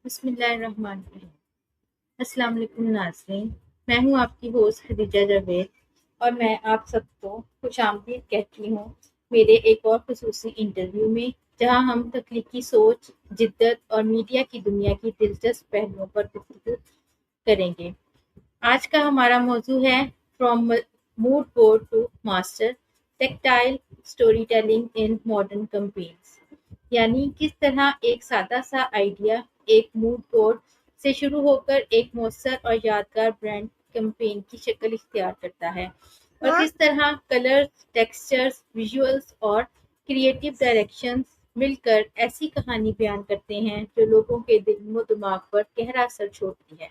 بسم اللہ الرحمن الرحیم۔ السلام علیکم ناظرین، میں ہوں آپ کی ہوسٹ خدیجہ جاوید اور میں آپ سب کو خوش آمدید کہتی ہوں میرے ایک اور خصوصی انٹرویو میں، جہاں ہم تخلیقی سوچ، جدت اور میڈیا کی دنیا کی دلچسپ پہلوؤں پر گفتگو کریں گے۔ آج کا ہمارا موضوع ہے from mood board to master, tactile storytelling in modern campaigns, یعنی کس طرح ایک سادہ سا آئیڈیا ایک موڈ بورڈ سے شروع ہو کر ایک مؤثر اور یادگار برانڈ کیمپین کی شکل اختیار کرتا ہے، اور کس طرح کلرز، ٹیکسچرز، ویژولز اور کریٹو ڈائریکشنز مل کر ایسی کہانی بیان کرتے ہیں جو لوگوں کے دل و دماغ پر گہرا اثر چھوڑتی ہے۔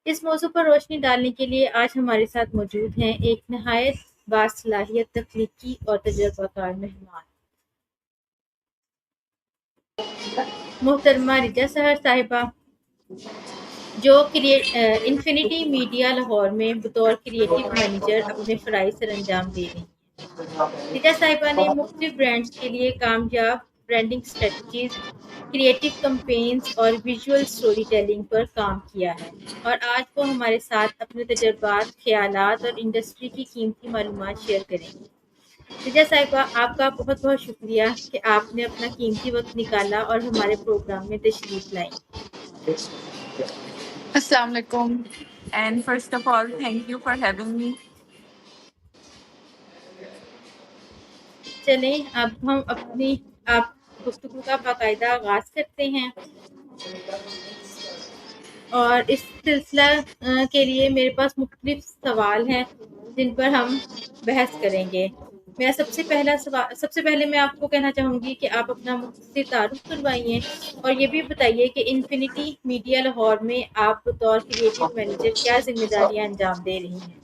اس موضوع پر روشنی ڈالنے کے لیے آج ہمارے ساتھ موجود ہیں ایک نہایت باصلاحیت تخلیقی اور تجربہ کار مہمان، محترمہ رجا سحر صاحبہ، جو انفینٹی میڈیا لاہور میں بطور کریٹو مینیجر اپنے فرائض سر انجام دے رہی ہیں۔ رجا صاحبہ نے مختلف برانڈز کے لیے کامیاب برانڈنگ اسٹریٹجیز، کریٹو کمپینز اور ویژول اسٹوری ٹیلنگ پر کام کیا ہے، اور آج وہ ہمارے ساتھ اپنے تجربات، خیالات اور انڈسٹری کی قیمتی معلومات شیئر کریں گی۔ رجا صاحبہ، آپ کا بہت بہت شکریہ کہ آپ نے اپنا قیمتی وقت نکالا اور ہمارے پروگرام میں تشریف لائیں۔ السلام علیکم and first of all thank you for having me. چلیں اب ہم اپنی گفتگو کا باقاعدہ آغاز کرتے ہیں، اور اس سلسلہ کے لیے میرے پاس مختلف سوال ہیں جن پر ہم بحث کریں گے۔ میں سب سے پہلے میں آپ کو کہنا چاہوں گی کہ آپ اپنا مختصر تعارف کروائیے اور یہ بھی بتائیے کہ انفینٹی میڈیا لاہور میں آپ بطور کریٹو مینیجر کیا ذمہ داریاں انجام دے رہی ہیں۔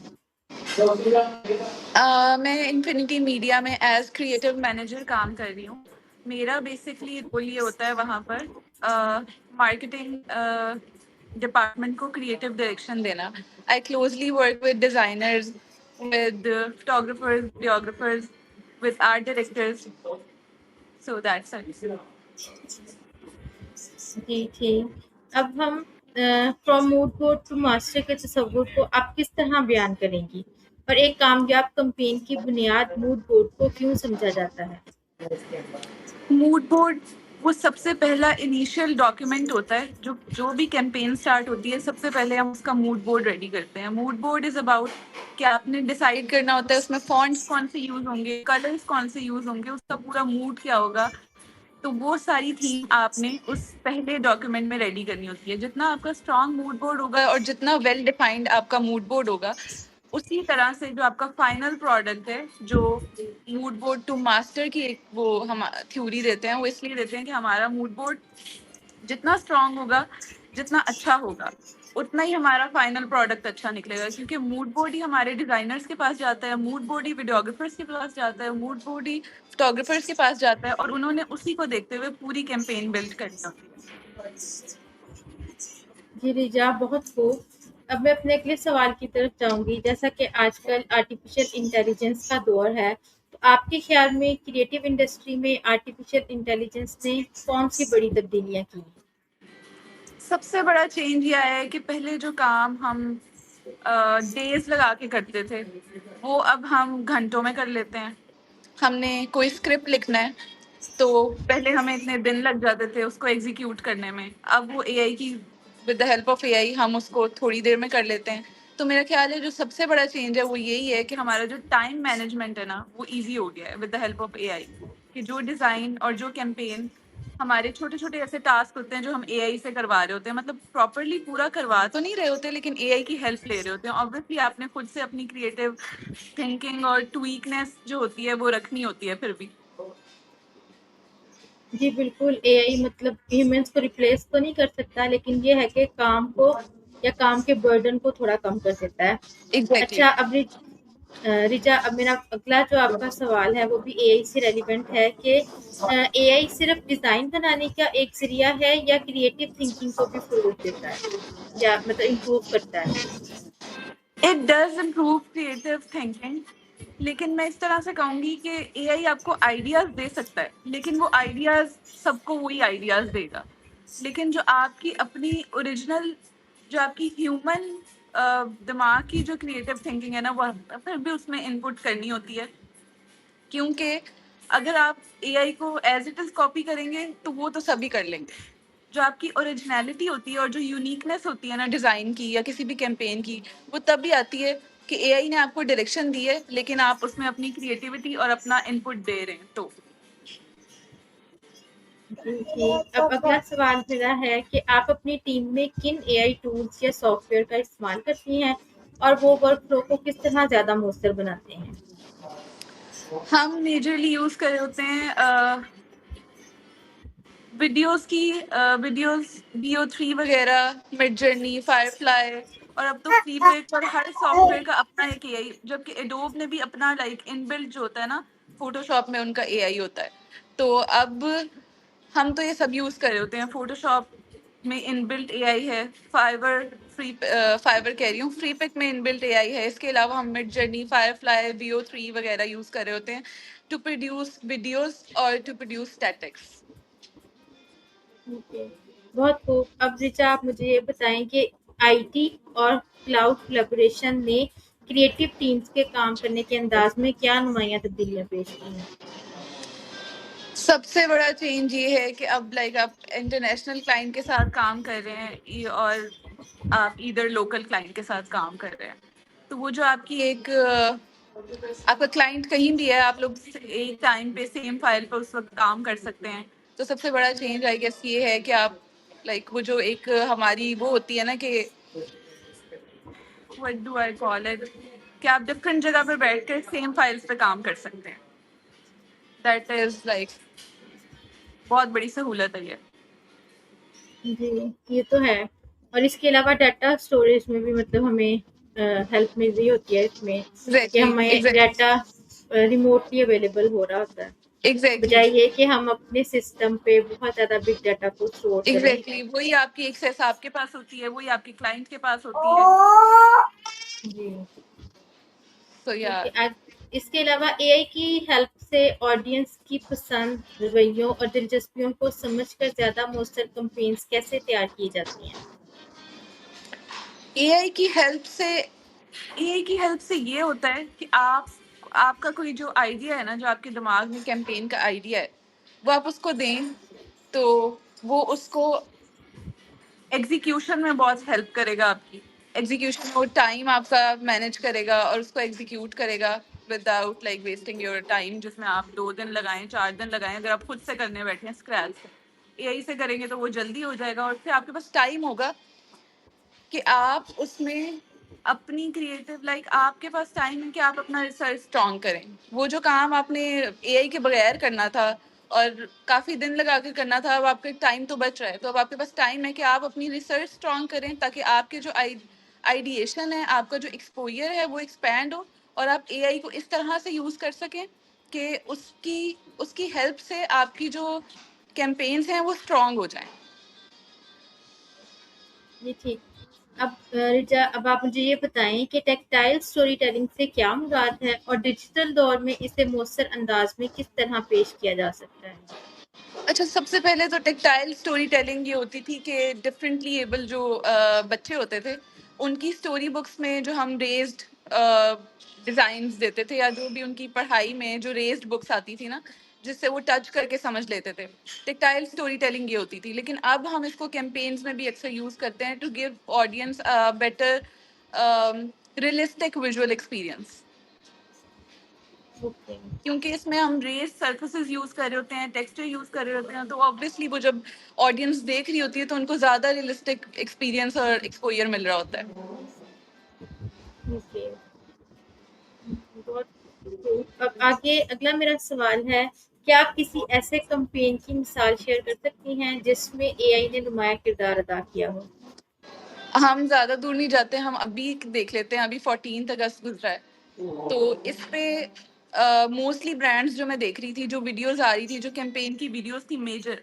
میں انفینٹی میڈیا میں ایز کریٹو مینیجر کام کر رہی ہوں۔ میرا بیسکلی رول یہ ہوتا ہے وہاں پر مارکیٹنگ ڈپارٹمنٹ کو کریٹو ڈائریکشن دینا۔ I closely work with designers, with photographers, videographers, with art directors, so that's it. جی ٹھیک، اب ہم from mood board to master کے تصور کو آپ کس طرح بیان کریں گی، اور ایک کامیاب کمپین کی بنیاد موڈ بورڈ کو کیوں سمجھا جاتا ہے؟ موڈ بورڈ وہ سب سے پہلا انیشیل ڈاکیومنٹ ہوتا ہے جو بھی کیمپین سٹارٹ ہوتی ہے، سب سے پہلے ہم اس کا موڈ بورڈ ریڈی کرتے ہیں۔ موڈ بورڈ از اباؤٹ کہ آپ نے ڈیسائیڈ کرنا ہوتا ہے اس میں فونٹس کون سے یوز ہوں گے، کلرز کون سے یوز ہوں گے، اس کا پورا موڈ کیا ہوگا، تو وہ ساری تھیم آپ نے اس پہلے ڈاکیومنٹ میں ریڈی کرنی ہوتی ہے۔ جتنا آپ کا اسٹرانگ موڈ بورڈ ہوگا اور جتنا ویل ڈیفائنڈ آپ کا موڈ بورڈ ہوگا، اسی طرح سے جو آپ کا فائنل پروڈکٹ ہے، جو موڈ بورڈ ٹو ماسٹر کی ایک وہ ہم تھیوری دیتے ہیں، وہ اس لیے دیتے ہیں کہ ہمارا موڈ بورڈ جتنا اسٹرانگ ہوگا، جتنا اچھا ہوگا، اتنا ہی ہمارا فائنل پروڈکٹ اچھا نکلے گا، کیونکہ موڈ بورڈ ہی ہمارے ڈیزائنرز کے پاس جاتا ہے، موڈ بورڈ ہی ویڈیوگرافرز کے پاس جاتا ہے، موڈ بورڈ ہی فوٹوگرافرز کے پاس جاتا ہے، اور انہوں نے اسی کو دیکھتے ہوئے پوری کیمپین بلڈ کرنی ہوتی ہے۔ جی رجا، بہت خوب۔ اب میں اپنے اگلے سوال کی طرف جاؤں گی۔ جیسا کہ آج کل آرٹیفیشل انٹیلیجنس کا دور ہے، تو آپ کے خیال میں کریٹو انڈسٹری میں آرٹیفیشل انٹیلیجنس نے کون سی بڑی تبدیلیاں کی؟ سب سے بڑا چینج یہ آیا ہے کہ پہلے جو کام ہم ڈیز لگا کے کرتے تھے، وہ اب ہم گھنٹوں میں کر لیتے ہیں۔ ہم نے کوئی اسکرپٹ لکھنا ہے تو پہلے ہمیں اتنے دن لگ جاتے تھے اس کو ایگزیکیوٹ کرنے میں، اب وہ اے آئی کی ود دا ہیلپ آف اے آئی ہم اس کو تھوڑی دیر میں کر لیتے ہیں۔ تو میرا خیال ہے جو سب سے بڑا چینج ہے وہ یہی ہے کہ ہمارا جو ٹائم مینجمنٹ ہے نا، وہ ایزی ہو گیا ہے ود دا ہیلپ آف اے آئی، کہ جو ڈیزائن اور جو کیمپین ہمارے چھوٹے چھوٹے ایسے ٹاسک ہوتے ہیں جو ہم اے آئی سے کروا رہے ہوتے ہیں، مطلب پراپرلی پورا کروا تو نہیں رہے ہوتے لیکن اے آئی کی ہیلپ لے رہے ہوتے ہیں۔ آبویسلی آپ نے خود سے اپنی کریٹو تھنکنگ اور ٹویکنیس جو ہوتی ہے وہ رکھنی ہوتی ہے پھر بھی۔ جی بالکل، اے آئی مطلب ہیومنس کو ریپلیس تو نہیں کر سکتا، لیکن یہ ہے کہ کام کو یا کام کے برڈن کو تھوڑا کم کر دیتا ہے۔ ایگزیکٹلی۔ اچھا، اب رجا، اب میرا اگلا جو آپ کا سوال ہے وہ بھی اے آئی سے ریلیونٹ ہے کہ اے آئی صرف ڈیزائن بنانے کا ایک ذریعہ ہے یا کریٹو تھنکنگ کو بھی فروغ دیتا ہے یا مطلب امپروو کرتا ہے؟ It does improve creative thinking, لیکن میں اس طرح سے کہوں گی کہ اے آئی آپ کو آئیڈیاز دے سکتا ہے، لیکن وہ آئیڈیاز سب کو وہی آئیڈیاز دے گا۔ لیکن جو آپ کی اپنی اوریجنل، جو آپ کی ہیومن دماغ کی جو کریٹو تھنکنگ ہے نا، وہ پھر بھی اس میں ان پٹ کرنی ہوتی ہے. کیونکہ اگر آپ اے آئی کو ایز اٹ از کاپی کریں گے تو وہ تو سبھی کر لیں گے. جو آپ کی اوریجنلٹی ہوتی ہے اور جو یونیکنیس ہوتی ہے نا ڈیزائن کی یا کسی بھی کیمپین کی، وہ تب بھی آتی ہے کہ اے آئی نے آپ کو ڈائریکشن دی ہے لیکن آپ اس میں اپنی کریٹیوٹی اور اپنا ان پٹ دے رہے ہیں. تو جی، اب اگلا سوال میرا ہے کہ آپ اپنی ٹیم میں کن اے آئی ٹولز یا سافٹ ویئر کا استعمال کرتی ہیں اور وہ ورک فلو کو کس طرح زیادہ مؤثر بناتے ہیں؟ ہم میجرلی یوز کر رہے ہوتے ہیں ویڈیوز VO3 وغیرہ، مڈ جرنی، فائر فلائی، اور اب تو فری پک، اور ہر سافٹ ویئر کا اپنا ایک اے آئی، جبکہ ایڈوب نے بھی اپنا لائک ان بلڈ جو ہوتا ہے نا، فوٹو شاپ میں ان کا اے آئی ہوتا ہے. تو اب ہم تو یہ سب یوز کر رہے ہوتے ہیں. فوٹو شاپ میں ان بلٹ اے آئی ہے، فائبر کہہ رہی ہوں، فری پک میں ان بلٹ اے آئی ہے. اس کے علاوہ ہم mid journey, fire fly, VO3 وغیرہ یوز کر رہے ہوتے ہیں ٹو پروڈیوس ویڈیوز اور ٹو پروڈیوس اسٹیٹکس. اوکے، بہت خوب. اب ریچا، آپ مجھے یہ بتائیں کہ آئی ٹی اور کلاؤڈ کولیبوریشن نے کریٹو ٹیمز کے کام کرنے کے انداز میں کیا نمایاں تبدیلیاں پیش کی ہیں؟ سب سے بڑا چینج یہ ہے کہ اب لائک آپ انٹرنیشنل کلائنٹ کے ساتھ کام کر رہے ہیں اور آپ ادھر لوکل کلائنٹ کے ساتھ کام کر رہے ہیں. تو وہ جو آپ کی ایک آپ کا کلائنٹ کہیں بھی ہے، آپ لوگ ایک ٹائم پہ سیم فائل پہ اس وقت کام کر سکتے ہیں. تو سب سے بڑا چینج آئی گیس یہ ہے کہ آپ لائک وہ جو ایک ہماری وہ ہوتی ہے نا کہ what do I call it، کہ آپ ڈفرینٹ جگہ پہ بیٹھ کے سیم فائلس پہ کام کر سکتے ہیں. دیٹ از لائک بہت بڑی سہولت ہے یہ. جی، یہ تو ہے. اور اس کے علاوہ ڈیٹا اسٹوریج میں بھی مطلب ہمیں ہیلپ مل رہی ہوتی ہے اس میں کہ ہمیں ڈیٹا ریموٹلی اویلیبل ہو رہا ہوتا ہے، ایگزیکٹلی بجائے یہ کہ ہم اپنے سسٹم پہ بہت زیادہ بگ ڈیٹا کو اسٹور کریں. ایگزیکٹلی وہی آپ کی ایکسیس آپ کے پاس ہوتی ہے، وہی آپ کے کلائنٹ کے پاس ہوتی ہے. جی، So yeah. اوکے. اس کے علاوہ اے آئی کی ہیلپ سے آڈینس کی پسند، رویوں اور دلچسپیوں کو سمجھ کر زیادہ مؤثر کمپینز کیسے تیار کی جاتی ہیں؟ اے آئی کی ہیلپ سے یہ ہوتا ہے کہ آپ کا کوئی جو آئیڈیا ہے نا، جو آپ کے دماغ میں کیمپین کا آئیڈیا ہے، وہ آپ اس کو دیں تو وہ اس کو ایگزیکیوشن میں بہت ہیلپ کرے گا. آپ کی ایگزیکیوشن میں وہ ٹائم آپ کا مینیج کرے گا اور اس کو ایگزیکیوٹ کرے گا without like wasting your time, جس میں آپ 2 دن لگائیں، 4 دن لگائیں. اگر آپ خود سے کرنے بیٹھے ہیں اسکریچ سے، اے آئی سے کریں گے تو وہ جلدی ہو جائے گا، اور پھر آپ کے پاس ٹائم ہوگا کہ آپ اس میں اپنی کریٹو لائک آپ کے پاس ٹائم ہے کہ آپ اپنا ریسرچ اسٹرانگ کریں. وہ جو کام آپ نے اے آئی کے بغیر کرنا تھا اور کافی دن لگا کے کرنا تھا، اب آپ کا ٹائم تو بچ رہا ہے. تو اب آپ کے پاس ٹائم ہے کہ آپ اپنی ریسرچ اسٹرانگ کریں تاکہ آپ کے جو آئیڈیشن ہے، آپ کا جو ایکسپوئر ہے، وہ ایکسپینڈ ہو اور آپ اے آئی کو اس طرح سے یوز کر سکیں کہ اس کی ہیلپ سے آپ کی جو کیمپینز ہیں وہ اسٹرانگ ہو جائیں. جی ٹھیک. اب رجا، اب آپ مجھے یہ بتائیں کہ ٹیکٹائل اسٹوری ٹیلنگ سے کیا مراد ہے اور ڈیجیٹل دور میں اسے مؤثر انداز میں کس طرح پیش کیا جا سکتا ہے؟ اچھا، سب سے پہلے تو ٹیکٹائل اسٹوری ٹیلنگ یہ ہوتی تھی کہ ڈفرینٹلی ایبل جو بچے ہوتے تھے، ان کی اسٹوری بکس میں جو ہم ریزڈ ڈیزائنس دیتے تھے، یا جو بھی ان کی پڑھائی میں جو ریزڈ بکس آتی تھی نا، جس سے وہ ٹچ کر کے سمجھ لیتے تھے، ٹیکٹائل اسٹوری ٹیلنگ یہ ہوتی تھی. لیکن اب ہم اس کو کیمپینز میں بھی اکثر یوز کرتے ہیں to give audience better realistic visual experience. Okay. کیونکہ اس میں ہم ریز سرفیسز یوز کر رہے ہوتے ہیں، ٹیکسچر یوز کر رہے ہوتے ہیں، تو آبویسلی وہ جب آڈینس دیکھ رہی ہوتی ہے تو ان کو زیادہ ریئلسٹک ایکسپیرئنس اور ایکسپوئر مل رہا ہوتا ہے. اوکے، بہت خوب. اب آگے اگلا میرا سوال ہے، کیا آپ کسی ایسے کمپین کی مثال شیئر کر سکتی ہیں جس میں اے آئی نے نمایاں کردار ادا کیا ہو؟ ہم زیادہ دور نہیں جاتے، ہم ابھی دیکھ لیتے ہیں. ابھی 14 اگست گزرا ہے، تو اس پہ موسٹلی برانڈس جو میں دیکھ رہی تھی، جو ویڈیوز آ رہی تھی، جو کیمپین کی ویڈیوز تھی میجر،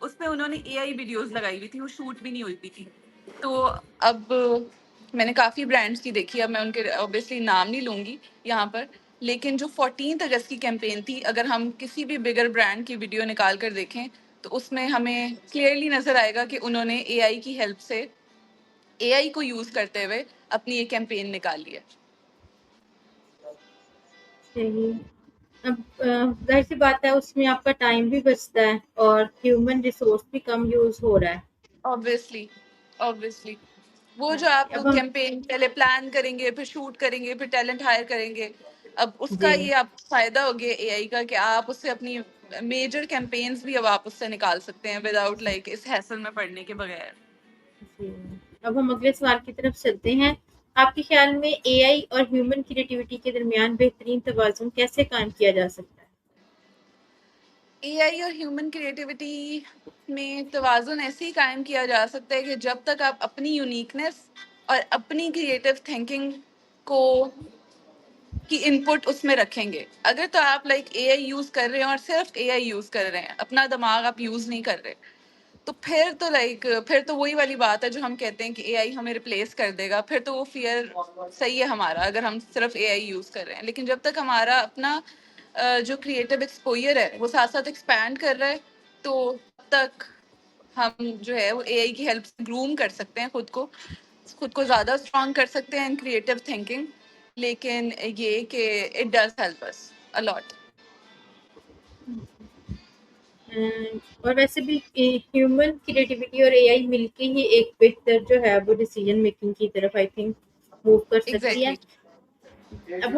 اس پہ انہوں نے اے آئی ویڈیوز لگائی ہوئی تھی، وہ شوٹ بھی نہیں ہوئی تھی. تو اب میں نے کافی برانڈس کی دیکھی، اب میں ان کے اوبیسلی نام نہیں لوں گی یہاں پر، لیکن جو 14 اگست کی کیمپین تھی، اگر ہم کسی بھی بگر برانڈ کی ویڈیو نکال کر دیکھیں تو اس میں ہمیں کلیئرلی نظر آئے گا کہ انہوں نے اے آئی کی ہیلپ سے اے آئی کو یوز کرتے ہوئے اپنی ایک کیمپین نکالی ہے. صحیح. اب ظاہر سی بات ہے اس میں آپ کا ٹائم بھی بچتا ہے اور ہیومن ریسورس بھی کم یوز ہو رہا ہے. obviously وہ جو آپ اب ہم کیمپین پہلے پلان کریں گے، پھر شوٹ کریں گے، پھر ٹیلنٹ ہائر کریں گے، اب اس کا جی یہ آپ فائدہ ہو گیا اے آئی کا کہ آپ اس سے اپنی میجر کیمپینز بھی اب آپ اس سے نکال سکتے ہیں وداؤٹ لائک اس ہیسل میں پڑنے کے بغیر. جی. اب ہم اگلے سوال کی طرف چلتے ہیں. آپ کے خیال میں اے آئی اور ہیومن کریٹیوٹی کے درمیان بہترین توازن کیسے قائم کیا جا سکتا ہے؟ اے آئی اور ہیومن کریٹیوٹی میں توازن ایسے ہی قائم کیا جا سکتا ہے کہ جب تک آپ اپنی یونیکنیس اور اپنی کریٹو تھنکنگ کو کی ان پٹ اس میں رکھیں گے. اگر تو آپ لائک اے آئی یوز کر رہے ہیں اور صرف اے آئی یوز کر رہے ہیں، اپنا دماغ آپ یوز نہیں کر رہے، تو پھر تو وہی والی بات ہے جو ہم کہتے ہیں کہ اے آئی ہمیں ریپلیس کر دے گا. پھر تو وہ فیئر صحیح ہے ہمارا اگر ہم صرف اے آئی یوز کر رہے ہیں. لیکن جب تک ہمارا اپنا جو کریٹو ایکسپوئر ہے وہ ساتھ ساتھ ایکسپینڈ کر رہا ہے، تو تب تک ہم جو ہے وہ اے آئی کی ہیلپ سے گروم کر سکتے ہیں خود کو زیادہ اسٹرانگ کر سکتے ہیں ان کریٹو تھنکنگ. لیکن یہ کہ اٹ ڈز ہیلپ اس ا لاٹ. اور ویسے بھی ہیومن کریٹیوٹی اور اے آئی مل کے ہی ایک بہتر جو ہے وہ ڈیسیجن میکنگ کی طرف آئی تھنک موو کر سکتی ہے. ایگزیکٹلی. اب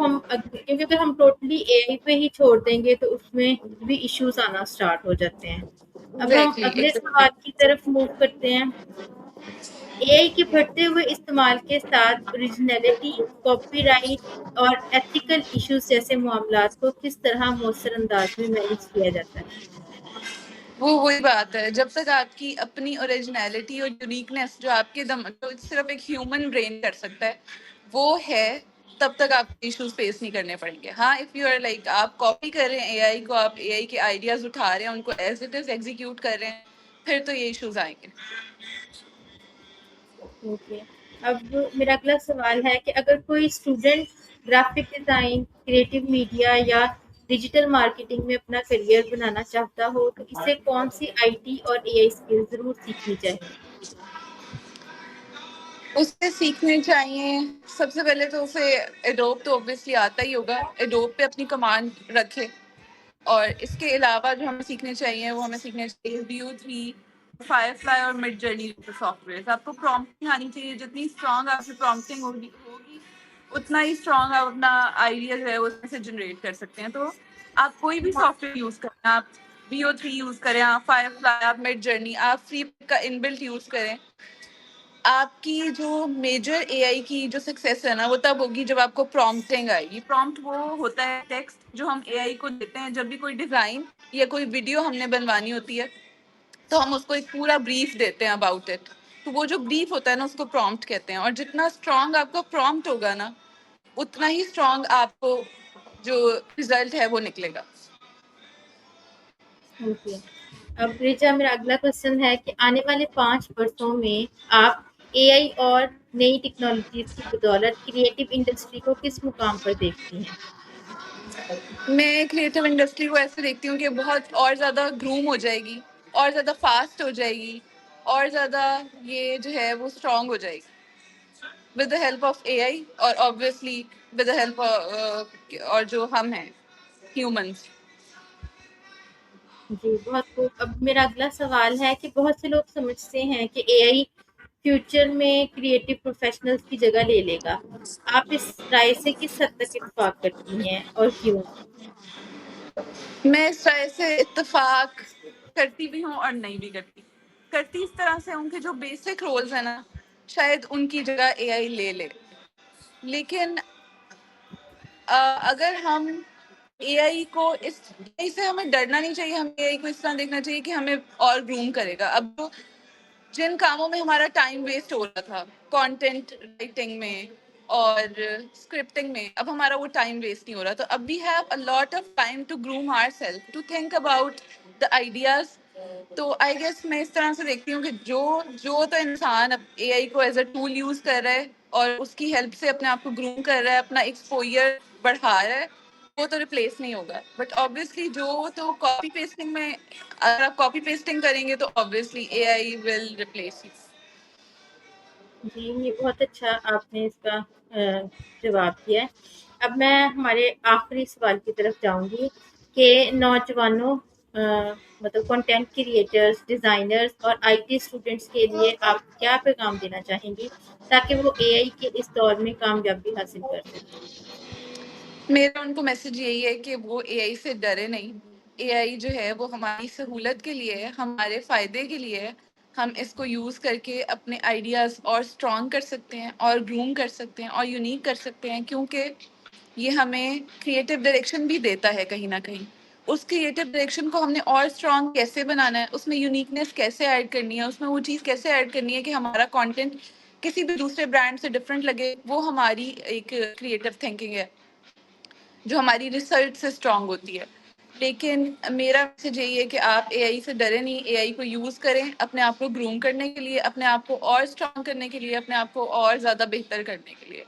کیونکہ اگر ہم ٹوٹلی اے آئی پہ ہی چھوڑ دیں گے تو اس میں بھی ایشوز آنا اسٹارٹ ہو جاتے ہیں. اب ہم اگلے ایگزیکٹلی. سوال کی طرف موو کرتے ہیں. اے آئی کے بڑھتے ہوئے استعمال کے ساتھ اوریجنلٹی، کاپی رائٹ اور ایتھیکل ایشوز جیسے معاملات کو کس طرح مؤثر انداز میں مینیج کیا جاتا ہے؟ وہی بات ہے، جب تک آپ کی اپنی اوریجنلٹی اور یونیکنیس جو آپ کے جو صرف ایک ہیومن برین کر سکتا ہے وہ ہے، تب تک آپ ایشوز فیس نہیں کرنے پڑیں گے. ہاں اف یو آر لائک آپ کاپی کر رہے ہیں اے آئی کو، آپ اے آئی کے آئیڈیاز اٹھا رہے ہیں، ان کو ایز اٹ از ایگزیکیوٹ کر رہے ہیں، پھر تو یہ ایشوز آئیں گے. اوکے. اب میرا اگلا سوال ہے کہ اگر کوئی student graphic design, creative media یا ڈیجیٹل مارکیٹنگ میں اپنا کریئر بنانا چاہتا ہو تو اسے کون سی آئی ٹی اور اے آئی اسکل ضرور سیکھنی چاہیے؟ اس سے سیکھنے چاہیے سب سے پہلے تو اسے ایڈوب تو اوبیسلی آتا ہی ہوگا، ایڈوب پہ اپنی کمانڈ رکھے. اور اس کے علاوہ جو ہمیں سیکھنے چاہیے وہ ہمیں سیکھنے چاہیے VO3، فائر فلائی اور مڈ جرنی سافٹ ویئر. آپ کو پرومپٹنگ آنی چاہیے. جتنی اسٹرانگ آپ کی پرومپٹنگ ہوگی اتنا ہی اسٹرانگ آپ اپنا آئیڈیاز ہے اس میں سے جنریٹ کر سکتے ہیں. تو آپ کوئی بھی سافٹ ویئر یوز کریں، آپ VO3 یوز کریں، آپ فائر فلائی، آپ مڈ جرنی، آپ فری کا ان بلٹ یوز کریں. آپ کی جو میجر اے آئی کی جو سکسیس ہے نا وہ تب ہوگی جب آپ کو پرومپٹنگ آئے گی. پرومپٹ وہ ہوتا ہے ٹیکسٹ جو ہم اے آئی کو دیتے ہیں جب بھی کوئی ڈیزائن یا کوئی ویڈیو ہم نے بنوانی ہوتی ہے، تو ہم اس کو ایک پورا بریف دیتے ہیں اباؤٹ اٹ. تو وہ جو بریف ہوتا ہے نا اس کو پرومپٹ کہتے ہیں. اور جتنا اسٹرانگ آپ کا پرومپٹ ہوگا نا اتنا ہی اسٹرانگ آپ کو جو ریزلٹ ہے وہ نکلے گا. اوکے. اب ریچا میرا اگلا کوشچن ہے کہ آنے والے 5 برسوں میں آپ اے آئی اور نئی ٹیکنالوجیز کی بدولت کریٹو انڈسٹری کو کس مقام پر دیکھتی ہیں؟ میں کریٹو انڈسٹری کو ایسے دیکھتی ہوں کہ بہت اور زیادہ گروم ہو جائے گی، اور زیادہ فاسٹ ہو جائے گی، اور زیادہ یہ جو ہے وہ اسٹرانگ ہو جائے گی ود دا ہیلپ آف اے آئی اور obviously ود دا ہیلپ اور جو ہم ہیں ہیومنس. جی بہت خوب. اب میرا اگلا سوال ہے کہ بہت سے لوگ سمجھتے ہیں کہ اے آئی فیوچر میں کریٹو پروفیشنلز کی جگہ لے لے گا. آپ اس رائے سے کس حد تک اتفاق کرتی ہیں اور کیوں؟ میں اس رائے سے اتفاق کرتی بھی ہوں اور نہیں بھی کرتی اس طرح سے ہوں کہ جو بیسک رولز ہیں نا شاید ان کی جگہ اے آئی لے لے. لیکن اگر ہم اے آئی کو اس سے ہمیں ڈرنا نہیں چاہیے. ہمیں اے آئی کو اس طرح دیکھنا چاہیے کہ ہمیں اور گروم کرے گا. اب جن کاموں میں ہمارا ٹائم ویسٹ ہو رہا تھا کانٹینٹ رائٹنگ میں اور اسکرپٹنگ میں، اب ہمارا وہ ٹائم ویسٹ نہیں ہو رہا. تو اب we have a lot of time to groom our self to think about the ideas. تو آئی گیس میں اس طرح سے دیکھتی ہوں کہ جو تو انسان اب اے آئی کو ایز اے ٹول یوز کر رہا ہے اور اس کی ہیلپ سے اپنے آپ کو گروم کر رہا ہے، اپنا ایکسپوئر بڑھا رہا ہے، وہ تو ریپلیس نہیں ہوگا. بٹ آبویسلی جو تو کاپی پیسٹنگ میں اگر آپ کاپی پیسٹنگ کریں گے تو obviously A I will replace you. جی یہ بہت اچھا آپ نے اس کا جواب دیا ہے. اب میں ہمارے آخری سوال کی طرف جاؤں گی کہ نوجوانوں مطلب کنٹینٹ کریٹرز، ڈیزائنرز اور آئی ٹی اسٹوڈنٹس کے لیے آپ کیا پیغام دینا چاہیں گی تاکہ وہ اے آئی کے اس دور میں کامیابی حاصل کر سکیں؟ میرا ان کو میسج یہی ہے کہ وہ اے آئی سے ڈرے نہیں. اے آئی جو ہے وہ ہماری سہولت کے لیے ہے، ہمارے فائدے کے لیے ہے. ہم اس کو یوز کر کے اپنے آئیڈیاز اور اسٹرانگ کر سکتے ہیں اور گروم کر سکتے ہیں اور یونیک کر سکتے ہیں، کیونکہ یہ ہمیں کریٹو ڈائریکشن بھی دیتا ہے کہیں نہ کہیں. اس کریٹو ڈائریکشن کو ہم نے اور اسٹرانگ کیسے بنانا ہے، اس میں یونیکنیس کیسے ایڈ کرنی ہے، اس میں وہ چیز کیسے ایڈ کرنی ہے کہ ہمارا کانٹینٹ کسی بھی دوسرے برانڈ سے ڈفرینٹ لگے، وہ ہماری ایک کریٹو تھنکنگ ہے جو ہماری ریسرچ سے اسٹرانگ ہوتی ہے. لیکن میرا میسج یہی ہے کہ آپ اے آئی سے ڈرے نہیں، اے آئی کو یوز کریں اپنے آپ کو گروم کرنے کے لیے، اپنے آپ کو اور اسٹرانگ کرنے کے لیے، اپنے آپ کو اور زیادہ بہتر کرنے کے لیے.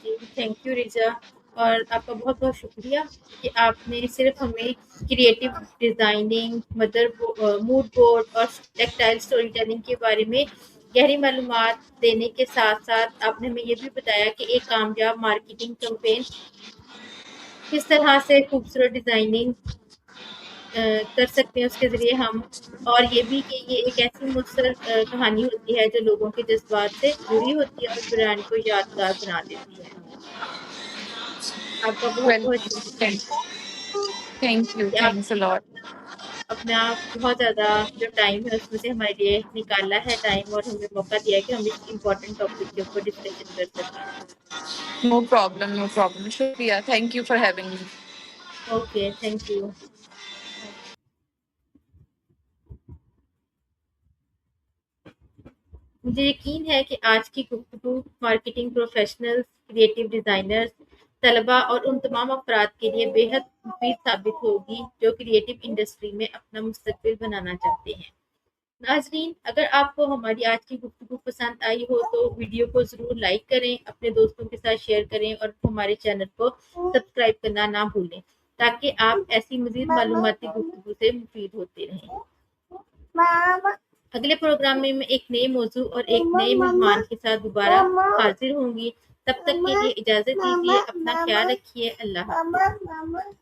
جی تھینک یو ریجا، اور آپ کا بہت بہت شکریہ کہ آپ نے صرف ہمیں کریٹو ڈیزائننگ، موڈ بورڈ اور ٹیکٹائل اسٹوری ٹیلنگ کے بارے میں گہری معلومات دینے کے ساتھ ساتھ آپ نے ہمیں یہ بھی بتایا کہ ایک کامیاب مارکیٹنگ کمپین کس طرح سے خوبصورت ڈیزائننگ کر سکتے ہیں اس کے ذریعے ہم، اور یہ بھی کہ یہ ایک ایسی مؤثر کہانی ہوتی ہے جو لوگوں کے جذبات سے جڑی ہوتی ہے اور برانڈ کو یادگار بنا دیتی ہے. آپ کا بہت بہت شکریہ تھینک یو، کہ آپ تھینکس اے لاٹ. اپنا بہت زیادہ جو ٹائم ہے اس میں سے ہمارے لیے نکالا ہے ٹائم، اور ہمیں موقع دیا ہے کہ ہم اس امپورٹنٹ ٹاپک کے اوپر ڈسکشن کر سکیں. No problem, no problem. شکریہ، thank you for having me. Okay thank you. مجھے یقین ہے کہ آج کی گفتگو مارکیٹنگ پروفیشنلز، کریٹو ڈیزائنرز، طلباء اور ان تمام افراد کے لیے بے حد مفید ثابت ہوگی جو کریٹو انڈسٹری میں اپنا مستقبل بنانا چاہتے ہیں. ناظرین، اگر آپ کو ہماری آج کی گفتگو پسند آئی ہو تو ویڈیو کو ضرور لائک کریں، اپنے دوستوں کے ساتھ شیئر کریں اور ہمارے چینل کو سبسکرائب کرنا نہ بھولیں تاکہ آپ ایسی مزید معلوماتی گفتگو سے مفید ہوتے رہیں. اگلے پروگرام میں ایک نئے موضوع اور ایک نئے مہمان کے ساتھ دوبارہ حاضر ہوں گی. تب تک کے لیے اجازت دیجیے، اپنا خیال رکھیے. اللہ حافظ.